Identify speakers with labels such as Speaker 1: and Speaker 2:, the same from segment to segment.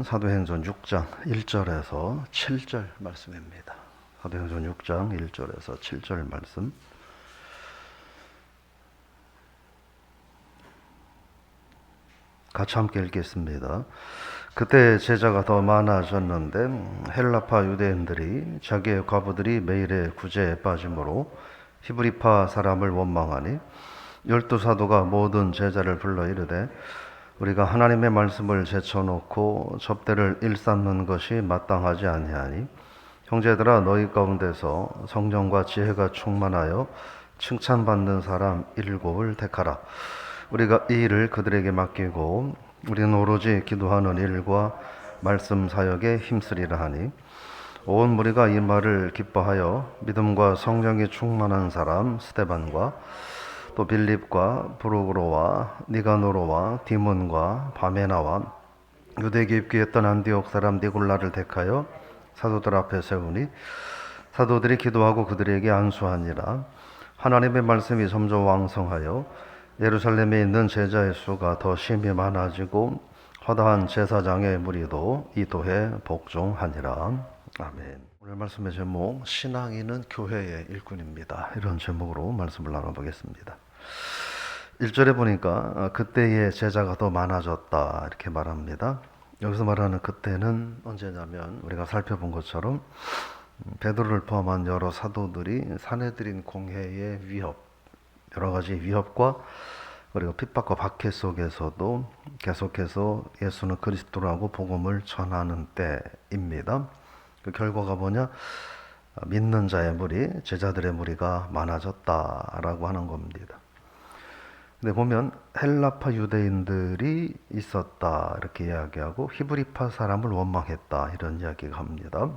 Speaker 1: 말씀은 사도행전 6장 1절에서 7절 말씀입니다. 사도행전 6장 1절에서 7절 말씀. 같이 함께 읽겠습니다. 그때 제자가 더 많아졌는데 헬라파 유대인들이 자기의 과부들이 매일의 구제에 빠짐으로 히브리파 사람을 원망하니 12사도가 모든 제자를 불러 이르되 우리가 하나님의 말씀을 제쳐놓고 접대를 일삼는 것이 마땅하지 아니하니 형제들아 너희 가운데서 성령과 지혜가 충만하여 칭찬받는 사람 7을 택하라. 우리가 이 일을 그들에게 맡기고 우리는 오로지 기도하는 일과 말씀 사역에 힘쓰리라 하니 온 무리가 이 말을 기뻐하여 믿음과 성령이 충만한 사람 스데반과 또 빌립과 브루고로와 니가노로와 디몬과 바메나와 유대에 입기했던 안디옥 사람 니골라를 택하여 사도들 앞에 세우니 사도들이 기도하고 그들에게 안수하니라. 하나님의 말씀이 점점 왕성하여 예루살렘에 있는 제자의 수가 더 심히 많아지고 허다한 제사장의 무리도 이 도에 복종하니라. 아멘. 오늘 말씀의 제목 신앙인은 교회의 일꾼입니다. 이런 제목으로 말씀을 나눠보겠습니다. 1절에 보니까 그때의 제자가 더 많아졌다 이렇게 말합니다. 여기서 말하는 그때는 언제냐면 우리가 살펴본 것처럼 베드로를 포함한 여러 사도들이 사내들인 공회의 위협, 여러 가지 위협과 그리고 핍박과 박해 속에서도 계속해서 예수는 그리스도라고 복음을 전하는 때입니다. 그 결과가 뭐냐? 믿는 자의 무리, 제자들의 무리가 많아졌다라고 하는 겁니다. 근데 보면 헬라파 유대인들이 있었다 이렇게 이야기하고 히브리파 사람을 원망했다 이런 이야기가 합니다.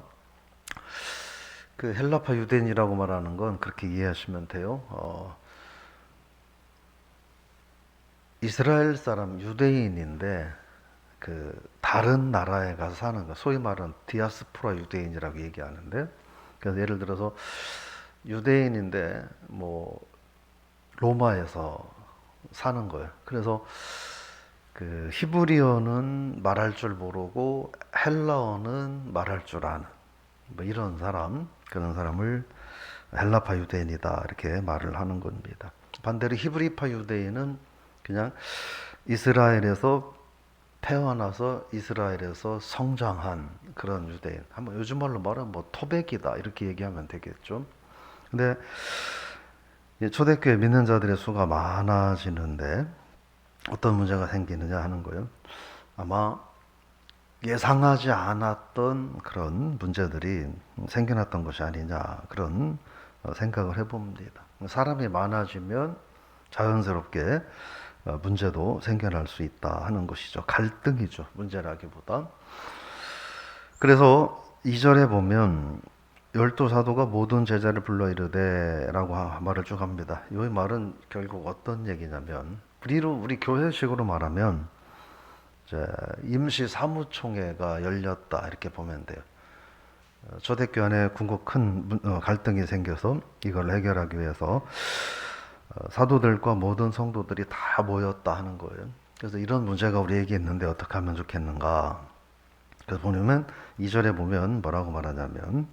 Speaker 1: 그 헬라파 유대인이라고 말하는 건 그렇게 이해하시면 돼요. 이스라엘 사람 유대인인데 그 다른 나라에 가서 사는 거, 소위 말하는 디아스포라 유대인이라고 얘기하는데, 그래서 예를 들어서 유대인인데 뭐 로마에서 사는 거예요. 그래서 그 히브리어는 말할 줄 모르고 헬라어는 말할 줄 아는 뭐 이런 사람, 그런 사람을 헬라파 유대인이다 이렇게 말을 하는 겁니다. 반대로 히브리파 유대인은 그냥 이스라엘에서 태어나서 이스라엘에서 성장한 그런 유대인. 한번 요즘 말로 말하면 뭐 토백이다 이렇게 얘기하면 되겠죠. 근데 초대교회 믿는 자들의 수가 많아지는데 어떤 문제가 생기느냐 하는 거예요. 아마 예상하지 않았던 그런 문제들이 생겨났던 것이 아니냐 그런 생각을 해봅니다. 사람이 많아지면 자연스럽게 문제도 생겨날 수 있다 하는 것이죠. 갈등이죠. 문제라기보다. 그래서 2절에 보면 12사도가 모든 제자를 불러 이르되 라고 말을 쭉 합니다. 이 말은 결국 어떤 얘기냐면 우리 교회식으로 말하면 이제 임시 사무총회가 열렸다 이렇게 보면 돼요. 초대교회 안에 큰 갈등이 생겨서 이걸 해결하기 위해서 사도들과 모든 성도들이 다 모였다 하는 거예요. 그래서 이런 문제가 우리에게 있는데 어떻게 하면 좋겠는가. 그래서 보면 2절에 보면 뭐라고 말하냐면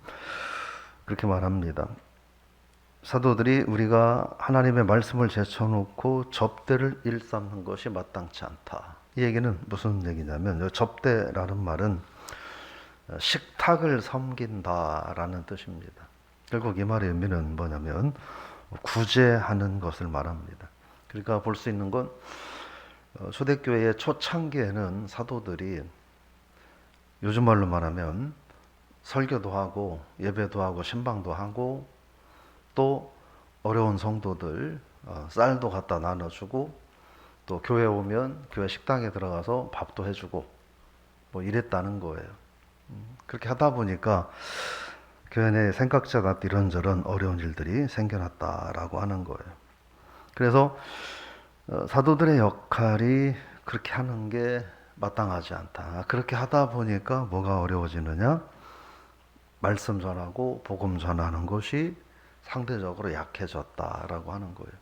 Speaker 1: 그렇게 말합니다. 사도들이 우리가 하나님의 말씀을 제쳐놓고 접대를 일삼는 것이 마땅치 않다. 이 얘기는 무슨 얘기냐면 접대라는 말은 식탁을 섬긴다라는 뜻입니다. 결국 이 말의 의미는 뭐냐면 구제하는 것을 말합니다. 그러니까 볼 수 있는 건 초대교회의 초창기에는 사도들이 요즘 말로 말하면 설교도 하고 예배도 하고 신방도 하고 또 어려운 성도들 쌀도 갖다 나눠주고 또 교회 오면 교회 식당에 들어가서 밥도 해주고 뭐 이랬다는 거예요. 그렇게 하다 보니까 교회 내 생각자가 이런저런 어려운 일들이 생겨났다라고 하는 거예요. 그래서 사도들의 역할이 그렇게 하는 게 마땅하지 않다. 그렇게 하다 보니까 뭐가 어려워지느냐? 말씀 전하고 복음 전하는 것이 상대적으로 약해졌다라고 하는 거예요.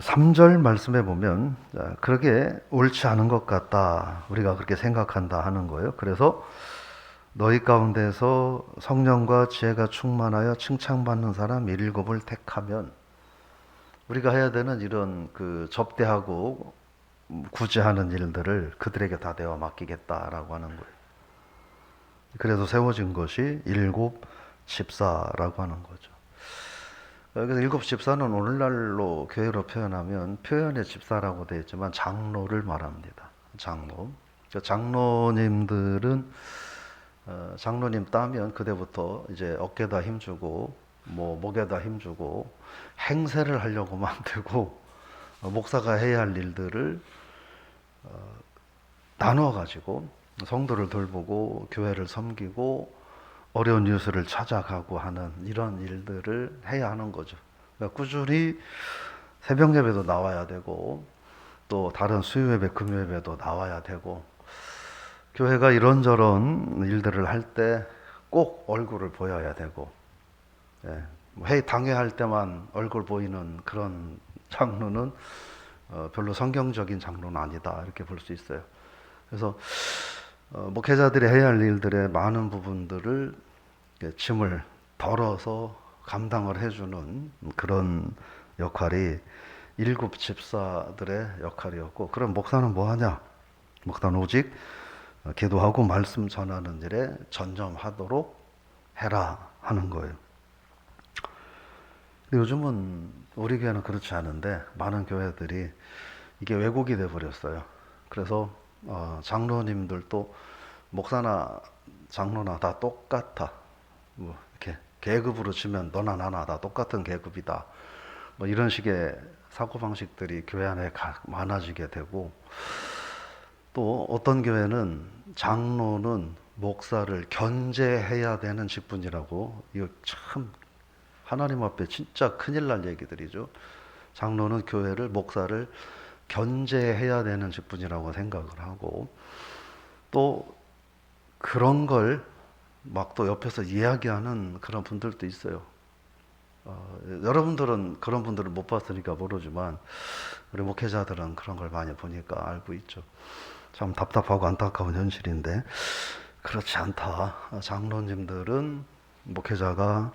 Speaker 1: 3절 말씀에 보면 그러게 옳지 않은 것 같다. 우리가 그렇게 생각한다 하는 거예요. 그래서 너희 가운데서 성령과 지혜가 충만하여 칭찬받는 사람 7을 택하면 우리가 해야 되는 이런 그 접대하고 구제하는 일들을 그들에게 다 내어 맡기겠다라고 하는 거예요. 그래서 세워진 것이 7 집사라고 하는 거죠. 그래서 7 집사는 오늘날로 교회로 표현하면 표현의 집사라고 되어 있지만 장로를 말합니다. 장로. 장로님들은 장로님 따면 그때부터 이제 어깨에다 힘주고 뭐 목에다 힘주고 행세를 하려고만 되고 목사가 해야 할 일들을 나누어 가지고 성도를 돌보고 교회를 섬기고 어려운 이웃을 찾아가고 하는 이런 일들을 해야 하는 거죠. 그러니까 꾸준히 새벽 예배도 나와야 되고 또 다른 수요 예배, 금요 예배도 나와야 되고 교회가 이런저런 일들을 할 때 꼭 얼굴을 보여야 되고 회의 당회할 때만 얼굴 보이는 그런 장로는 별로 성경적인 장로는 아니다 이렇게 볼 수 있어요. 그래서 목회자들이 해야 할 일들의 많은 부분들을 짐을 덜어서 감당을 해주는 그런 역할이 7 집사들의 역할이었고, 그럼 목사는 뭐 하냐? 목사는 오직 기도하고 말씀 전하는 일에 전념하도록 해라 하는 거예요. 근데 요즘은 우리 교회는 그렇지 않은데 많은 교회들이 이게 왜곡이 돼 버렸어요. 그래서 장로님들도 목사나 장로나 다 똑같아. 뭐 이렇게 계급으로 치면 너나 나나 다 똑같은 계급이다. 뭐 이런 식의 사고 방식들이 교회 안에 많아지게 되고, 또 어떤 교회는 장로는 목사를 견제해야 되는 직분이라고, 이거 참 하나님 앞에 진짜 큰일 날 얘기들이죠. 장로는 교회를, 목사를 견제해야 되는 직분이라고 생각을 하고, 또 그런 걸 막 또 옆에서 이야기하는 그런 분들도 있어요. 여러분들은 그런 분들을 못 봤으니까 모르지만 우리 목회자들은 그런 걸 많이 보니까 알고 있죠. 참 답답하고 안타까운 현실인데 그렇지 않다. 장로님들은 목회자가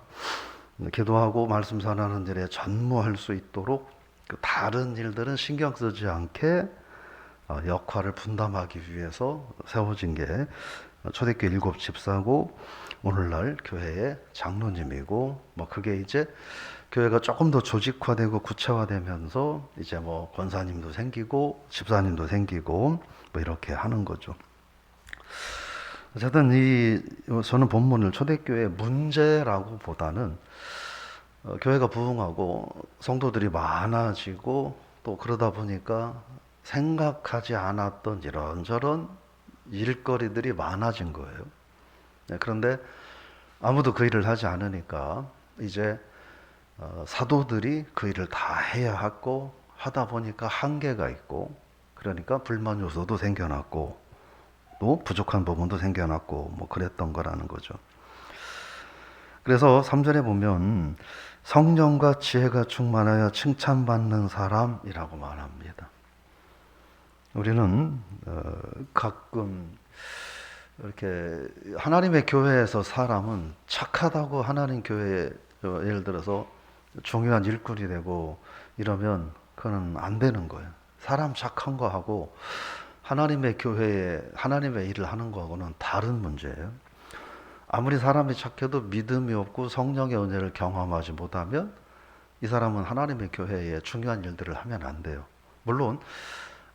Speaker 1: 기도하고 말씀 전하는 일에 전무할 수 있도록 그 다른 일들은 신경 쓰지 않게 역할을 분담하기 위해서 세워진 게 초대교회 7 집사고 오늘날 교회의 장로님이고, 뭐 그게 이제 교회가 조금 더 조직화되고 구체화되면서 이제 뭐 권사님도 생기고 집사님도 생기고 뭐 이렇게 하는 거죠. 어쨌든 저는 본문을 초대교회의 문제라고 보다는 교회가 부흥하고 성도들이 많아지고 또 그러다 보니까 생각하지 않았던 이런저런 일거리들이 많아진 거예요. 그런데 아무도 그 일을 하지 않으니까 이제 사도들이 그 일을 다 해야 하고 하다 보니까 한계가 있고, 그러니까 불만 요소도 생겨났고 또 부족한 부분도 생겨났고 뭐 그랬던 거라는 거죠. 그래서 3절에 보면 성령과 지혜가 충만하여 칭찬받는 사람이라고 말합니다. 우리는 가끔 이렇게 하나님의 교회에서 사람은 착하다고 하나님 교회에 예를 들어서 중요한 일꾼이 되고 이러면 그건 안 되는 거예요. 사람 착한 거하고 하나님의 교회에 하나님의 일을 하는 거하고는 다른 문제예요. 아무리 사람이 착해도 믿음이 없고 성령의 은혜를 경험하지 못하면 이 사람은 하나님의 교회에 중요한 일들을 하면 안 돼요. 물론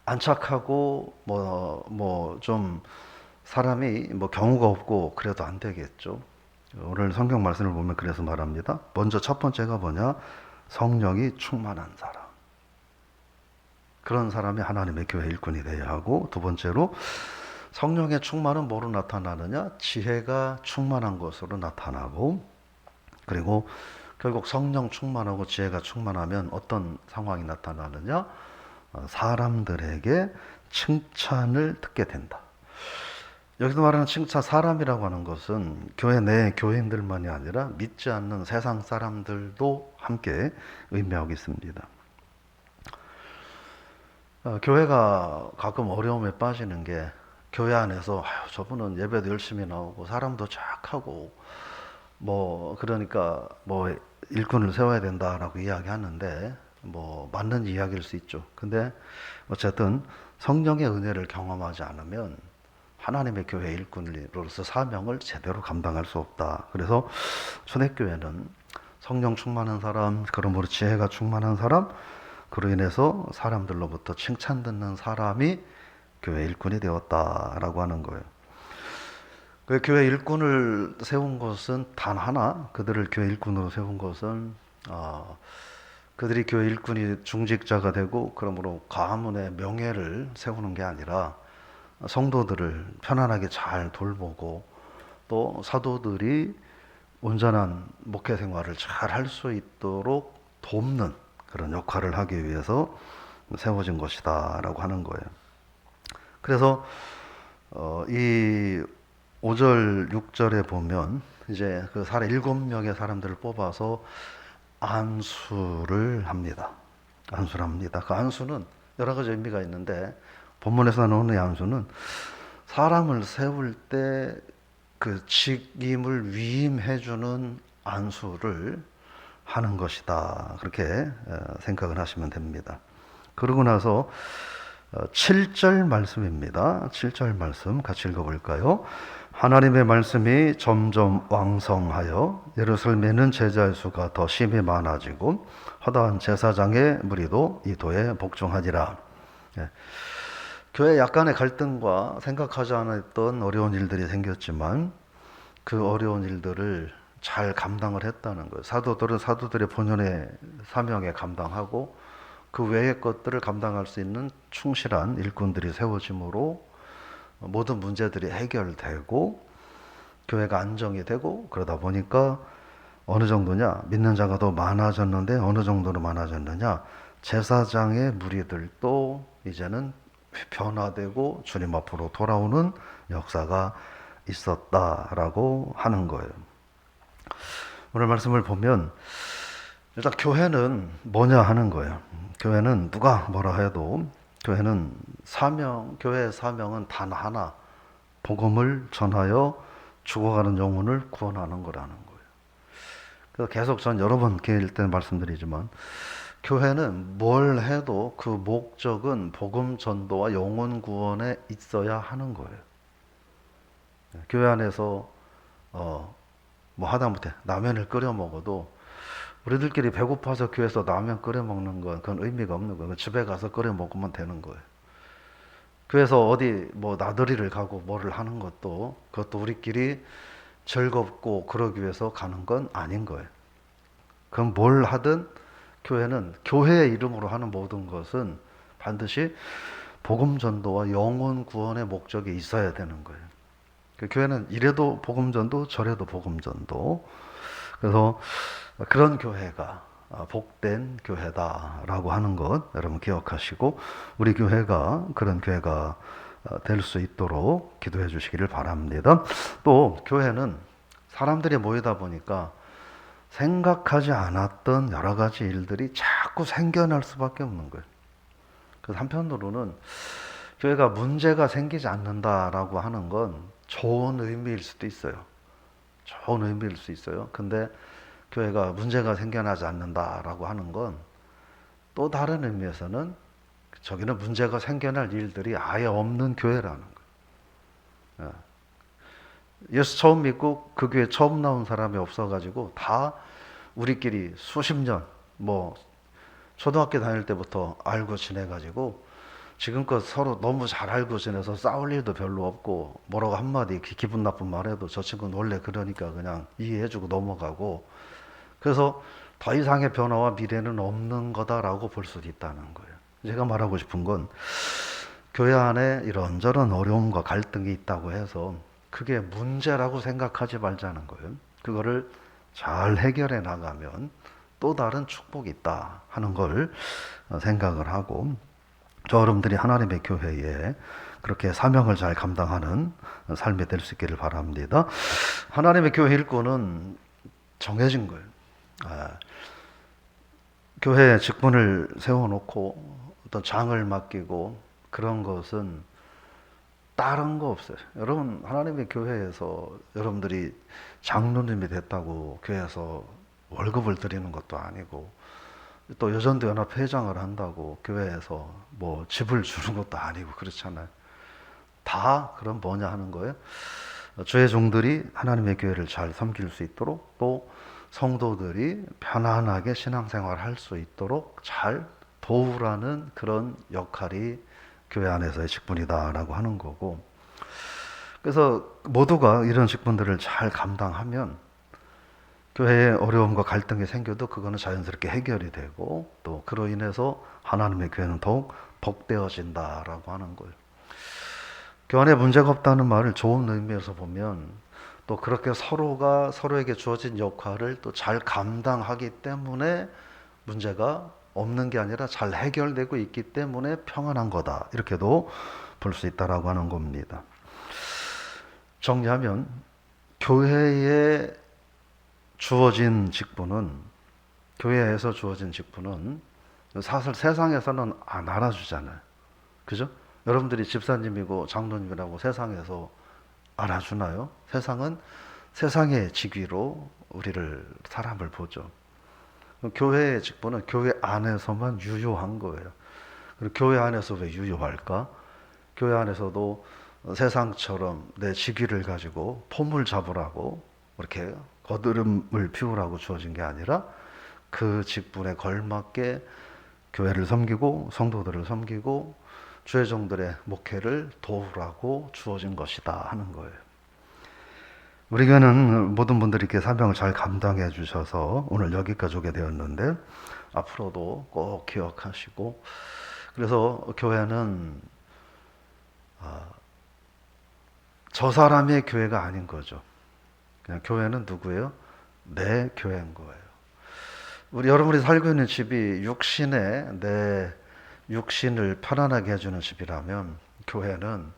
Speaker 1: 안 착하고 뭐 좀 사람이 뭐 경우가 없고 그래도 안 되겠죠. 오늘 성경 말씀을 보면 그래서 말합니다. 먼저 첫 번째가 뭐냐? 성령이 충만한 사람. 그런 사람이 하나님의 교회 일꾼이 되어야 하고, 두 번째로 성령의 충만은 뭐로 나타나느냐? 지혜가 충만한 것으로 나타나고, 그리고 결국 성령 충만하고 지혜가 충만하면 어떤 상황이 나타나느냐? 사람들에게 칭찬을 듣게 된다. 여기서 말하는 칭찬, 사람이라고 하는 것은 교회 내 교인들만이 아니라 믿지 않는 세상 사람들도 함께 의미하고 있습니다. 교회가 가끔 어려움에 빠지는 게 교회 안에서 아유, 저분은 예배도 열심히 나오고 사람도 착하고 뭐 그러니까 뭐 일꾼을 세워야 된다라고 이야기하는데 뭐 맞는 이야기일 수 있죠. 근데 어쨌든 성령의 은혜를 경험하지 않으면 하나님의 교회 일꾼으로서 사명을 제대로 감당할 수 없다. 그래서 초대교회는 성령 충만한 사람, 그러므로 지혜가 충만한 사람, 그로 인해서 사람들로부터 칭찬 듣는 사람이 교회 일꾼이 되었다라고 하는 거예요. 그 교회 일꾼을 세운 것은 단 하나, 그들을 교회 일꾼으로 세운 것은 그들이 교회 일꾼이 중직자가 되고 그러므로 가문의 명예를 세우는 게 아니라 성도들을 편안하게 잘 돌보고 또 사도들이 온전한 목회 생활을 잘 할 수 있도록 돕는 그런 역할을 하기 위해서 세워진 것이다라고 하는 거예요. 그래서 이 5절, 6절에 보면 이제 그 7명의 사람들을 뽑아서 안수를 합니다. 안수를 합니다. 그 안수는 여러 가지 의미가 있는데 본문에서 나오는 이 안수는 사람을 세울 때 그 직임을 위임해주는 안수를 하는 것이다. 그렇게 생각을 하시면 됩니다. 그러고 나서 7절 말씀입니다. 7절 말씀 같이 읽어볼까요? 하나님의 말씀이 점점 왕성하여 예루살렘에는 제자의 수가 더 심히 많아지고 허다한 제사장의 무리도 이 도에 복종하니라. 예. 교회 약간의 갈등과 생각하지 않았던 어려운 일들이 생겼지만 그 어려운 일들을 잘 감당을 했다는 거예요. 사도들은 사도들의 본연의 사명에 감당하고 그 외의 것들을 감당할 수 있는 충실한 일꾼들이 세워짐으로 모든 문제들이 해결되고 교회가 안정이 되고 그러다 보니까 어느 정도냐? 믿는 자가 더 많아졌는데 어느 정도로 많아졌느냐? 제사장의 무리들도 이제는 변화되고 주님 앞으로 돌아오는 역사가 있었다라고 하는 거예요. 오늘 말씀을 보면 일단 교회는 뭐냐 하는 거예요. 교회는 누가 뭐라 해도 교회는 교회의 사명은 단 하나, 복음을 전하여 죽어가는 영혼을 구원하는 거라는 거예요. 그래서 계속 전 여러 번 기회일 때 말씀드리지만 교회는 뭘 해도 그 목적은 복음 전도와 영혼 구원에 있어야 하는 거예요. 교회 안에서 뭐 하다못해 라면을 끓여 먹어도 우리들끼리 배고파서 교회에서 라면 끓여 먹는 건 그건 의미가 없는 거예요. 집에 가서 끓여 먹으면 되는 거예요. 교회에서 어디 뭐 나들이를 가고 뭐를 하는 것도 그것도 우리끼리 즐겁고 그러기 위해서 가는 건 아닌 거예요. 그럼 뭘 하든 교회는 교회의 이름으로 하는 모든 것은 반드시 복음 전도와 영혼 구원의 목적이 있어야 되는 거예요. 그 교회는 이래도 복음 전도, 저래도 복음 전도. 그래서 그런 교회가 복된 교회다라고 하는 것 여러분 기억하시고 우리 교회가 그런 교회가 될 수 있도록 기도해 주시기를 바랍니다. 또 교회는 사람들이 모이다 보니까 생각하지 않았던 여러 가지 일들이 자꾸 생겨날 수밖에 없는 거예요. 그래서 한편으로는 교회가 문제가 생기지 않는다라고 하는 건 좋은 의미일 수도 있어요. 좋은 의미일 수 있어요. 근데 교회가 문제가 생겨나지 않는다라고 하는 건 또 다른 의미에서는 저기는 문제가 생겨날 일들이 아예 없는 교회라는 거예요. 예수 처음 믿고 그 교회 처음 나온 사람이 없어가지고 다 우리끼리 수십 년, 뭐 초등학교 다닐 때부터 알고 지내가지고 지금껏 서로 너무 잘 알고 지내서 싸울 일도 별로 없고 뭐라고 한마디 기분 나쁜 말 해도 저 친구는 원래 그러니까 그냥 이해해주고 넘어가고 그래서 더 이상의 변화와 미래는 없는 거다라고 볼 수도 있다는 거예요. 제가 말하고 싶은 건 교회 안에 이런저런 어려움과 갈등이 있다고 해서 그게 문제라고 생각하지 말자는 거예요. 그거를 잘 해결해 나가면 또 다른 축복이 있다 하는 걸 생각을 하고 저 여러분들이 하나님의 교회에 그렇게 사명을 잘 감당하는 삶이 될 수 있기를 바랍니다. 하나님의 교회 일꾼은 정해진 거예요. 교회 직분을 세워놓고 어떤 장을 맡기고 그런 것은 다른 거 없어요. 여러분, 하나님의 교회에서 여러분들이 장로님이 됐다고 교회에서 월급을 드리는 것도 아니고, 또 여전도 연합 회장을 한다고 교회에서 뭐 집을 주는 것도 아니고 그렇잖아요. 다 그럼 뭐냐 하는 거예요. 주의 종들이 하나님의 교회를 잘 섬길 수 있도록, 또 성도들이 편안하게 신앙생활을 할 수 있도록 잘 도우라는 그런 역할이 교회 안에서의 직분이다라고 하는 거고, 그래서 모두가 이런 직분들을 잘 감당하면 교회에 어려움과 갈등이 생겨도 그거는 자연스럽게 해결이 되고, 또 그로 인해서 하나님의 교회는 더욱 복되어진다라고 하는 거예요. 교회 안에 문제가 없다는 말을 좋은 의미에서 보면, 또 그렇게 서로가 서로에게 주어진 역할을 또 잘 감당하기 때문에 문제가 없는 게 아니라 잘 해결되고 있기 때문에 평안한 거다, 이렇게도 볼 수 있다라고 하는 겁니다. 정리하면 교회에 주어진 직분은, 교회에서 주어진 직분은 사실 세상에서는 안 알아주잖아요. 그죠? 여러분들이 집사님이고 장로님이라고 세상에서 알아주나요? 세상은 세상의 직위로 사람을 보죠. 교회의 직분은 교회 안에서만 유효한 거예요. 그리고 교회 안에서 왜 유효할까? 교회 안에서도 세상처럼 내 직위를 가지고 폼을 잡으라고 이렇게 거드름을 피우라고 주어진 게 아니라, 그 직분에 걸맞게 교회를 섬기고 성도들을 섬기고 주의 종들의 목회를 도우라고 주어진 것이다 하는 거예요. 우리 교회는 모든 분들이 이렇게 사명을 잘 감당해 주셔서 오늘 여기까지 오게 되었는데, 앞으로도 꼭 기억하시고, 그래서 교회는 저 사람의 교회가 아닌 거죠. 그냥 교회는 누구예요? 내 교회인 거예요. 여러분이 살고 있는 집이 내 육신을 편안하게 해주는 집이라면, 교회는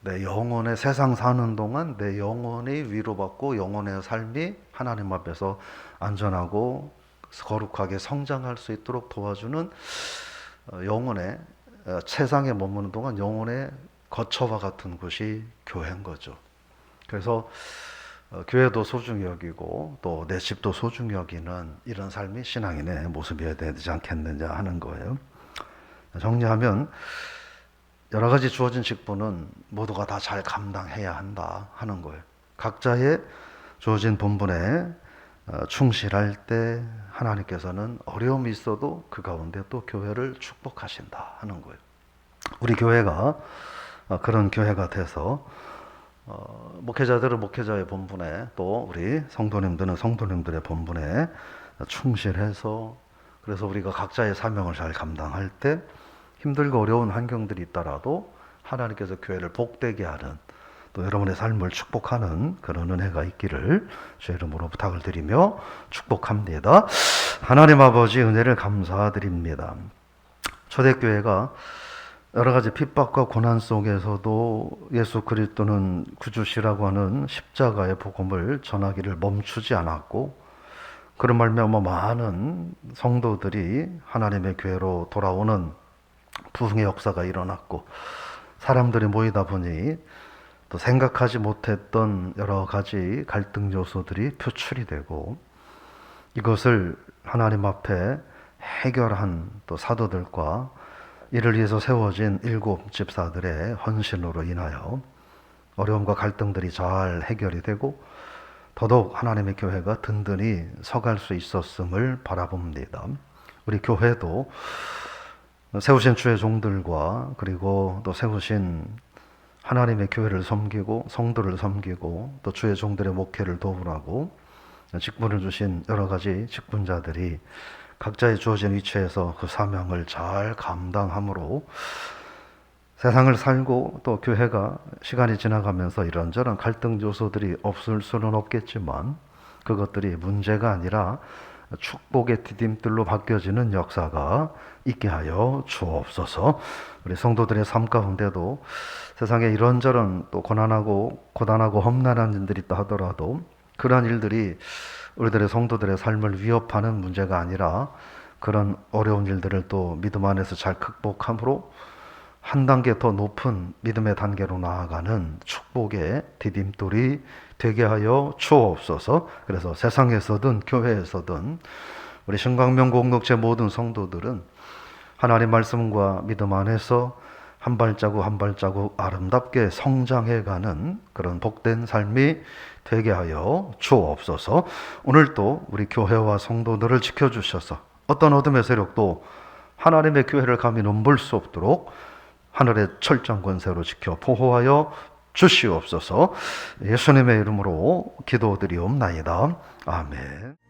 Speaker 1: 내 영혼의, 세상 사는 동안 내 영혼이 위로받고 영혼의 삶이 하나님 앞에서 안전하고 거룩하게 성장할 수 있도록 도와주는 영혼의, 세상에 머무는 동안 영혼의 거처와 같은 곳이 교회인 거죠. 그래서 교회도 소중히 여기고 또 내 집도 소중히 여기는 이런 삶이 신앙인의 모습이어야 되지 않겠느냐 하는 거예요. 정리하면 여러 가지 주어진 직분은 모두가 다 잘 감당해야 한다 하는 거예요. 각자의 주어진 본분에 충실할 때 하나님께서는 어려움이 있어도 그 가운데 또 교회를 축복하신다 하는 거예요. 우리 교회가 그런 교회가 돼서 목회자들은 목회자의 본분에, 또 우리 성도님들은 성도님들의 본분에 충실해서, 그래서 우리가 각자의 사명을 잘 감당할 때 힘들고 어려운 환경들이 있더라도 하나님께서 교회를 복되게 하는, 또 여러분의 삶을 축복하는 그런 은혜가 있기를 주의 이름으로 부탁을 드리며 축복합니다. 하나님 아버지 은혜를 감사드립니다. 초대교회가 여러 가지 핍박과 고난 속에서도 예수 그리스도는 구주시라고 하는 십자가의 복음을 전하기를 멈추지 않았고, 그런 말미암아 많은 성도들이 하나님의 교회로 돌아오는 부흥의 역사가 일어났고, 사람들이 모이다 보니 또 생각하지 못했던 여러 가지 갈등 요소들이 표출이 되고, 이것을 하나님 앞에 해결한 또 사도들과 이를 위해서 세워진 7 집사들의 헌신으로 인하여 어려움과 갈등들이 잘 해결이 되고 더더욱 하나님의 교회가 든든히 서갈 수 있었음을 바라봅니다. 우리 교회도 세우신 주의 종들과, 그리고 또 세우신 하나님의 교회를 섬기고 성도를 섬기고 또 주의 종들의 목회를 도우라고 직분을 주신 여러 가지 직분자들이 각자의 주어진 위치에서 그 사명을 잘 감당함으로 세상을 살고, 또 교회가 시간이 지나가면서 이런저런 갈등 요소들이 없을 수는 없겠지만 그것들이 문제가 아니라 축복의 디딤돌로 바뀌어지는 역사가 있게 하여 주옵소서. 우리 성도들의 삶 가운데도 세상에 이런저런 또 고단하고 험난한 일들이 있다 하더라도 그러한 일들이 우리들의 성도들의 삶을 위협하는 문제가 아니라 그런 어려운 일들을 또 믿음 안에서 잘 극복함으로 한 단계 더 높은 믿음의 단계로 나아가는 축복의 디딤돌이 되게 하여 주옵소서. 그래서 세상에서든 교회에서든 우리 신광명 공동체 모든 성도들은 하나님 말씀과 믿음 안에서 한 발자국 한 발자국 아름답게 성장해가는 그런 복된 삶이 되게 하여 주옵소서. 오늘도 우리 교회와 성도들을 지켜주셔서 어떤 어둠의 세력도 하나님의 교회를 감히 넘볼 수 없도록 하늘의 철장 권세로 지켜 보호하여 주시옵소서. 예수님의 이름으로 기도드리옵나이다. 아멘.